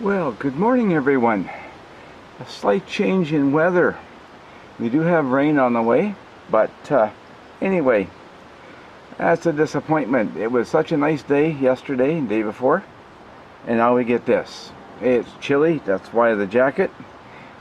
Well, good morning everyone. A slight change in weather. We do have rain on the way, but anyway, that's a disappointment. It was such a nice day yesterday and day before, and now we get this. It's chilly, that's why the jacket.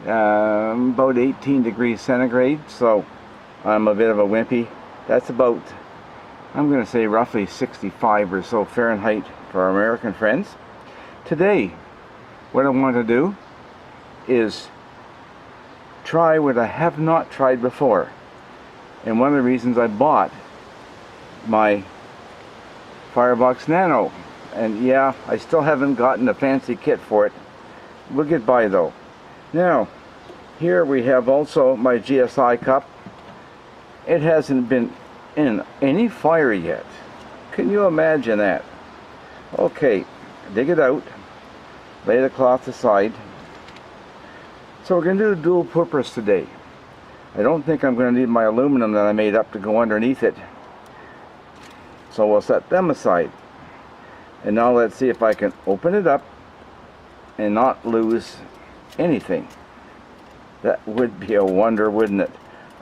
About 18 degrees centigrade, so I'm a bit of a wimpy. That's about, I'm going to say roughly 65 or so Fahrenheit for our American friends. Today, what I want to do is try what I have not tried before. And one of the reasons I bought my Firebox Nano. And yeah, I still haven't gotten a fancy kit for it. We'll get by though. Now, here we have also my GSI cup. It hasn't been in any fire yet. Can you imagine that? Okay, dig it out. Lay the cloth aside. So we're going to do dual purpose today. I don't think I'm going to need my aluminum that I made up to go underneath it. So we'll set them aside. And now let's see if I can open it up and not lose anything. That would be a wonder, wouldn't it?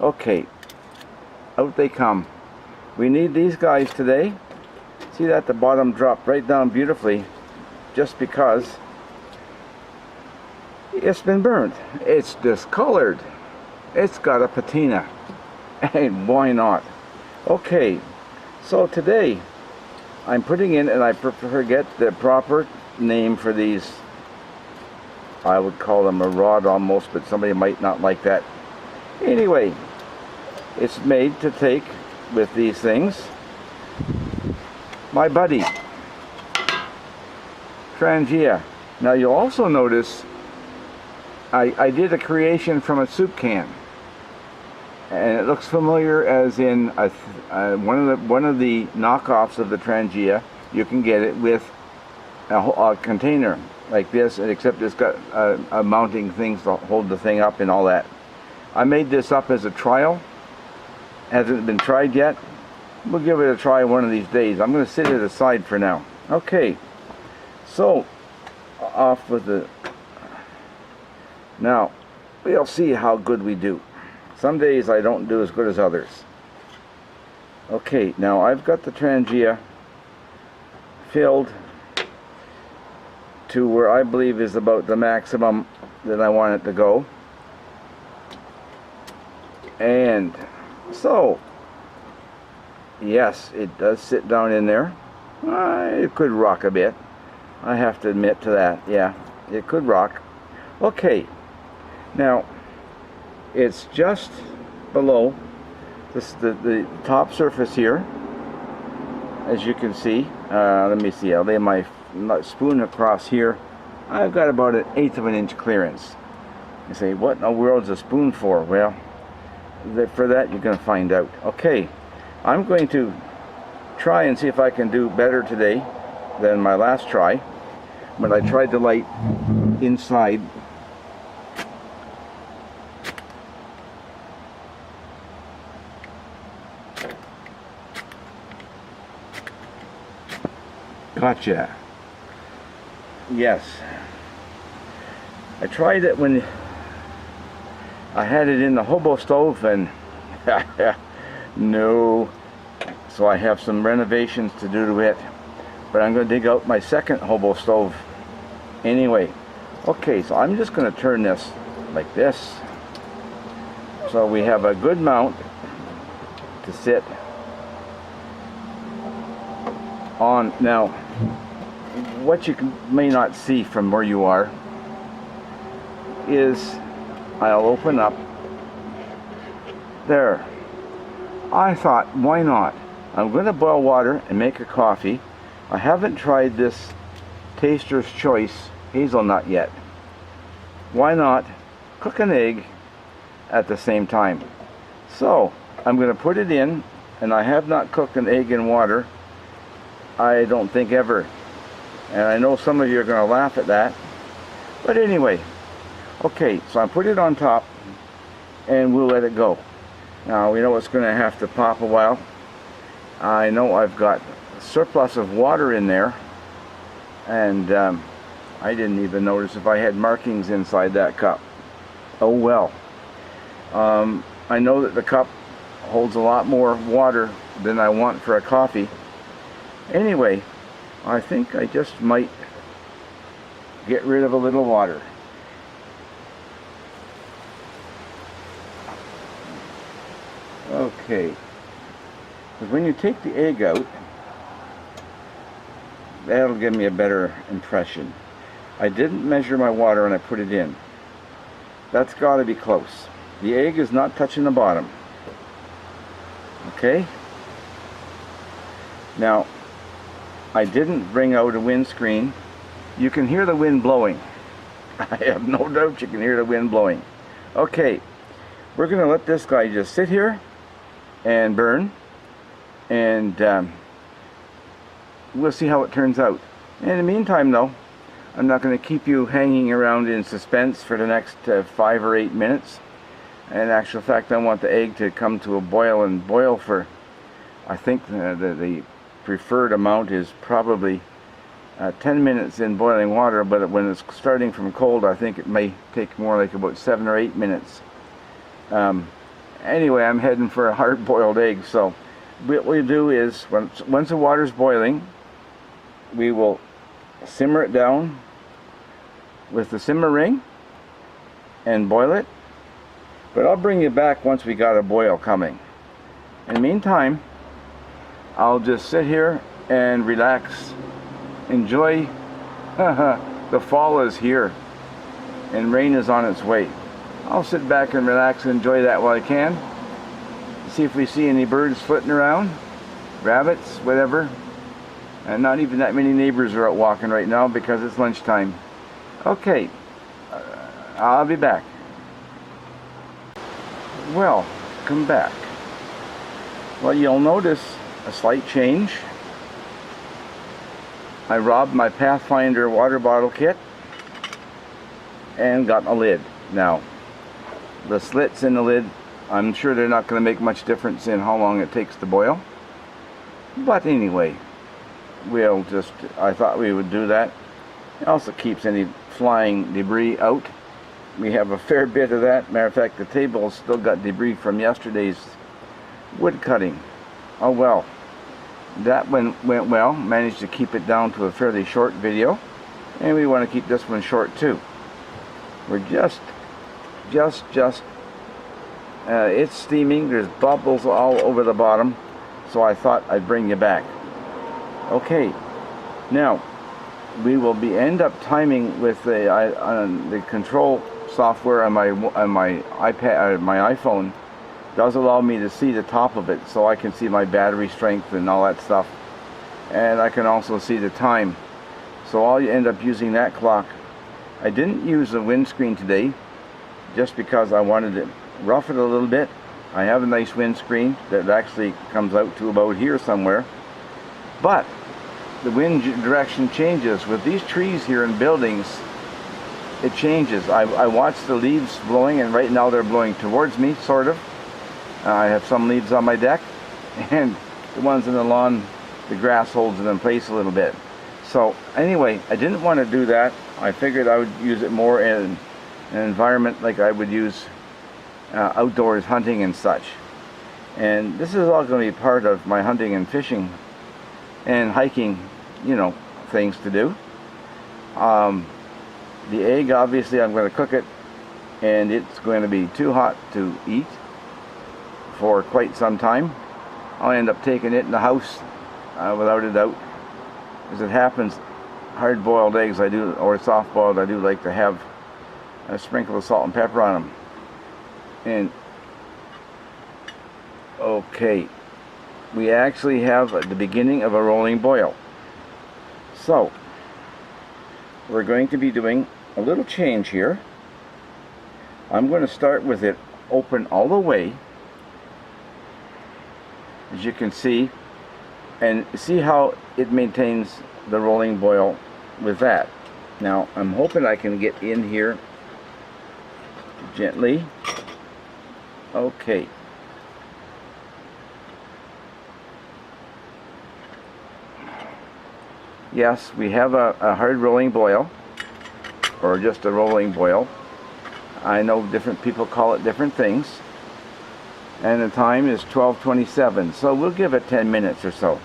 Okay, out they come. We need these guys today. See that the bottom dropped right down beautifully just because it's been burnt. It's discolored. It's got a patina. And why not? Okay, so today I'm putting in, and I forget the proper name for these. I would call them a rod almost, but somebody might not like that. Anyway, it's made to take with these things. My buddy, Trangia. Now you'll also notice I did a creation from a soup can, and it looks familiar as in one of the knockoffs of the Trangia. You can get it with a container like this, except it's got a mounting things to hold the thing up and all that. I made this up as a trial. Hasn't been tried yet. We'll give it a try one of these days. I'm going to set it aside for now. Okay, so off with the. Now, we'll see how good we do. Some days I don't do as good as others. Okay, now I've got the Trangia filled to where I believe is about the maximum that I want it to go. And so, yes, it does sit down in there. It could rock a bit. I have to admit to that. Yeah, it could rock. Okay. Now, it's just below the top surface here, as you can see. Let me see, I'll lay my spoon across here. I've got about 1/8 of an inch clearance. You say, what in the world is a spoon for? Well, for that you're going to find out. Okay, I'm going to try and see if I can do better today than my last try, when I tried to light inside. Gotcha. Yes. I tried it when I had it in the hobo stove, and no. So I have some renovations to do to it. But I'm going to dig out my second hobo stove anyway. Okay, so I'm just going to turn this like this. So we have a good mount to sit on. Now, what you may not see from where you are is I'll open up there. I thought, why not? I'm going to boil water and make a coffee. I haven't tried this Taster's Choice hazelnut yet. Why not cook an egg at the same time? So I'm going to put it in, and I have not cooked an egg in water, I don't think, ever. And I know some of you are going to laugh at that, but anyway. Okay, so I put it on top and we'll let it go. Now we know it's going to have to pop a while. I know I've got a surplus of water in there, and I didn't even notice if I had markings inside that cup. Oh well. I know that the cup holds a lot more water than I want for a coffee. Anyway, I think I just might get rid of a little water. Okay, because when you take the egg out, that'll give me a better impression. I didn't measure my water when I put it in. That's got to be close. The egg is not touching the bottom. Okay? Now, I didn't bring out a windscreen. You can hear the wind blowing. I have no doubt you can hear the wind blowing. Okay, we're going to let this guy just sit here and burn, and we'll see how it turns out. In the meantime though, I'm not going to keep you hanging around in suspense for the next 5 or 8 minutes. In actual fact, I want the egg to come to a boil and boil for, I think the preferred amount is probably 10 minutes in boiling water, but when it's starting from cold, I think it may take more like about 7 or 8 minutes. Anyway, I'm heading for a hard-boiled egg, so what we do is, once the water's boiling, we will simmer it down with the simmer ring and boil it. But I'll bring you back once we got a boil coming. In the meantime, I'll just sit here and relax, enjoy. The fall is here and rain is on its way. I'll sit back and relax and enjoy that while I can. See if we see any birds flitting around, rabbits, whatever. And not even that many neighbors are out walking right now because it's lunchtime. Okay, I'll be back. Well, come back. Well, you'll notice a slight change. I robbed my Pathfinder water bottle kit and got a lid. Now, the slits in the lid, I'm sure they're not going to make much difference in how long it takes to boil. But anyway, I thought we would do that. It also keeps any flying debris out. We have a fair bit of that. Matter of fact, the table's still got debris from yesterday's wood cutting. Oh well. That one went well. Managed to keep it down to a fairly short video. And we want to keep this one short too. We're it's steaming. There's bubbles all over the bottom, so I thought I'd bring you back. Okay, now we will end up timing with the control software on my iPad, my iPhone does allow me to see the top of it, so I can see my battery strength and all that stuff, and I can also see the time. So I'll end up using that clock. I didn't use the windscreen today, just because I wanted to rough it a little bit. I have a nice windscreen that actually comes out to about here somewhere, but the wind direction changes. With these trees here in buildings, it changes. I watch the leaves blowing, and right now they're blowing towards me, sort of. I have some leaves on my deck, and the ones in the lawn, the grass holds it in place a little bit. So anyway, I didn't want to do that. I figured I would use it more in an environment like I would use outdoors hunting and such. And this is all going to be part of my hunting and fishing and hiking, you know, things to do. The egg, obviously I'm going to cook it, and it's going to be too hot to eat for quite some time. I'll end up taking it in the house without a doubt. As it happens, hard-boiled eggs I do, or soft-boiled, I do like to have a sprinkle of salt and pepper on them. And okay, we actually have the beginning of a rolling boil. So we're going to be doing a little change here. I'm going to start with it open all the way, as you can see, and see how it maintains the rolling boil with that. Now I'm hoping I can get in here gently. Okay. Yes, we have a hard rolling boil. or just a rolling boil. I know different people call it different things. And the time is 12:27, so we'll give it 10 minutes or so.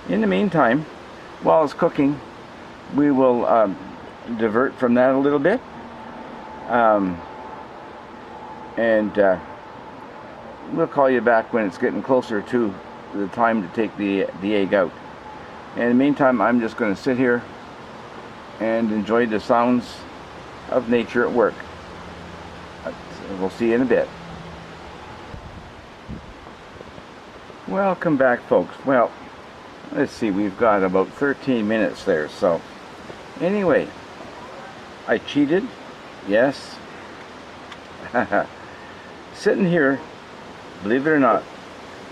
In the meantime, while it's cooking, we will divert from that a little bit. We'll call you back when it's getting closer to the time to take the egg out. In the meantime, I'm just going to sit here and enjoy the sounds of nature at work. We'll see you in a bit. Welcome back, folks. Well, let's see, we've got about 13 minutes there. So anyway, I cheated, yes. Sitting here, believe it or not,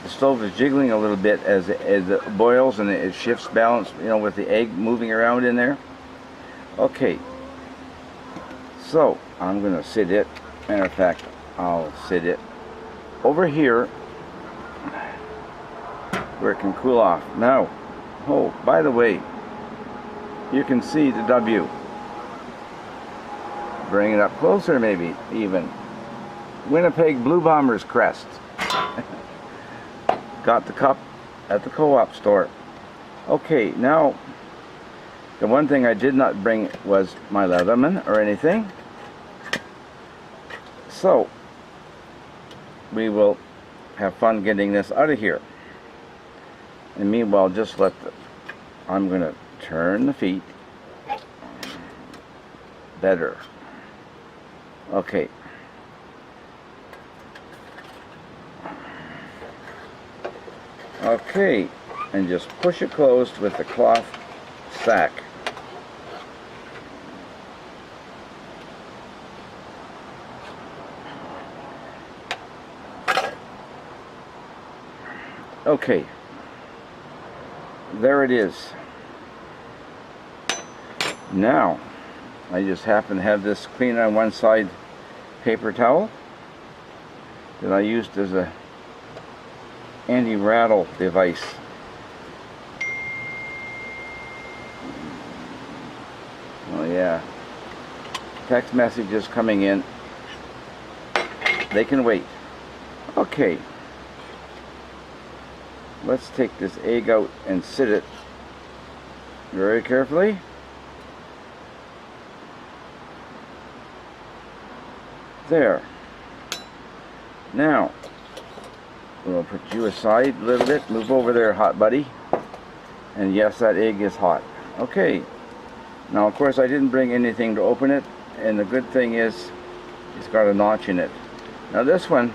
the stove is jiggling a little bit as it boils and it shifts balance, you know, with the egg moving around in there. Okay, so I'm gonna sit it. Matter of fact, I'll sit it over here where it can cool off. Now, oh, by the way, you can see the W. Bring it up closer, maybe even. Winnipeg Blue Bombers crest. Got the cup at the co-op store. Okay, now the one thing I did not bring was my Leatherman or anything. So we will have fun getting this out of here. And meanwhile, just I'm going to turn the feet. Better. Okay. Okay, and just push it closed with the cloth sack. Okay, there it is. Now, I just happen to have this clean on one side paper towel that I used as a anti-rattle device. Oh yeah, text messages coming in. They can wait. Okay, let's take this egg out and sit it very carefully. There. Now we'll put you aside a little bit. Move over there, hot buddy. And yes, that egg is hot. Okay. Now, of course, I didn't bring anything to open it. And the good thing is, it's got a notch in it. Now, this one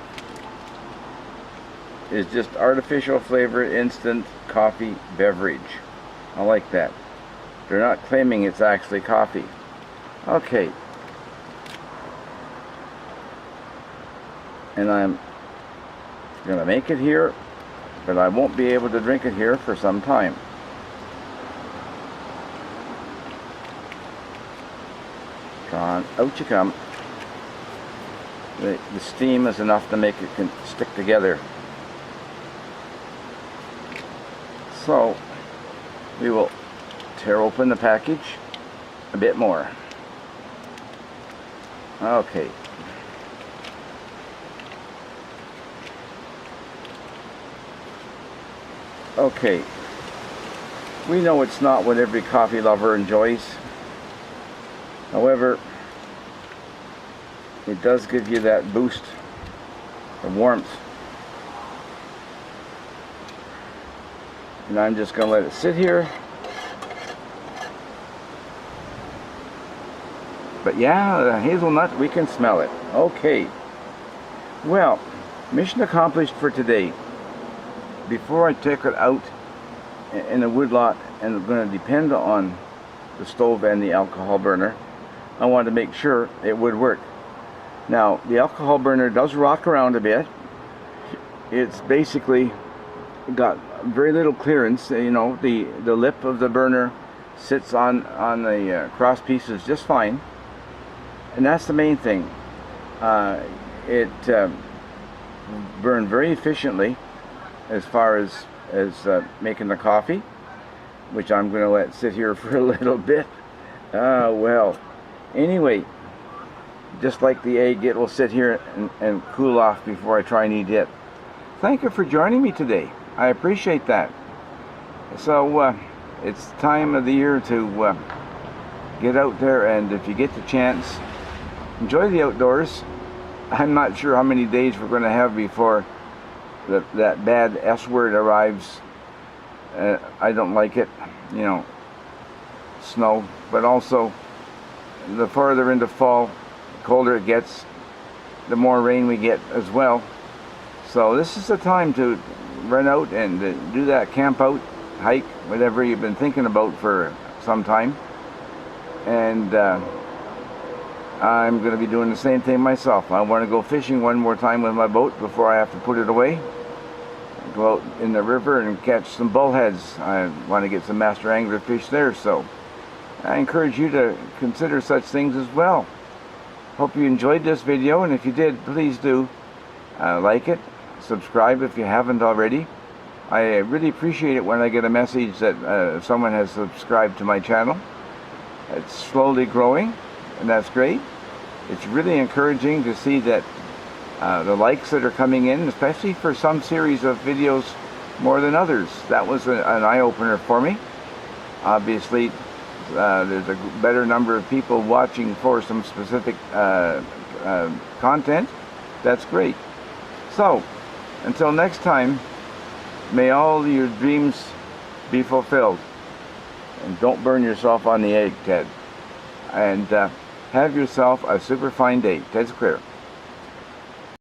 is just artificial flavor instant coffee beverage. I like that. They're not claiming it's actually coffee. Okay. And I'm going to make it here, but I won't be able to drink it here for some time. On, out you come. The steam is enough to make it stick together. So we will tear open the package a bit more. Okay. Okay, we know it's not what every coffee lover enjoys. However, it does give you that boost of warmth. And I'm just going to let it sit here. But yeah, the hazelnut, we can smell it. Okay. Well, mission accomplished for today. Before I take it out in a woodlot and I'm going to depend on the stove and the alcohol burner, I wanted to make sure it would work. Now, the alcohol burner does rock around a bit. It's basically got very little clearance. You know, the lip of the burner sits on the cross pieces just fine. And that's the main thing. It burned very efficiently as far as making the coffee, which I'm going to let sit here for a little bit. Well, Anyway, just like the egg, it will sit here and cool off before I try and eat it. Thank you for joining me today. I appreciate that. So it's time of the year to get out there, and if you get the chance, enjoy the outdoors. I'm not sure how many days we're going to have before that bad S word arrives. I don't like it, you know, snow, but also the farther into fall, the colder it gets, the more rain we get as well. So this is the time to run out and do that camp out, hike, whatever you've been thinking about for some time. And I'm going to be doing the same thing myself. I want to go fishing one more time with my boat before I have to put it away. Go out in the river and catch some bullheads. I want to get some master angler fish there, so I encourage you to consider such things as well. Hope you enjoyed this video, and if you did, please do like it, subscribe if you haven't already. I really appreciate it when I get a message that someone has subscribed to my channel. It's slowly growing, and that's great. It's really encouraging to see that the likes that are coming in, especially for some series of videos more than others. That was an eye-opener for me. Obviously, there's a better number of people watching for some specific content. That's great. So, until next time, may all your dreams be fulfilled. And don't burn yourself on the egg, Ted. And have yourself a super fine day. Ted's clear.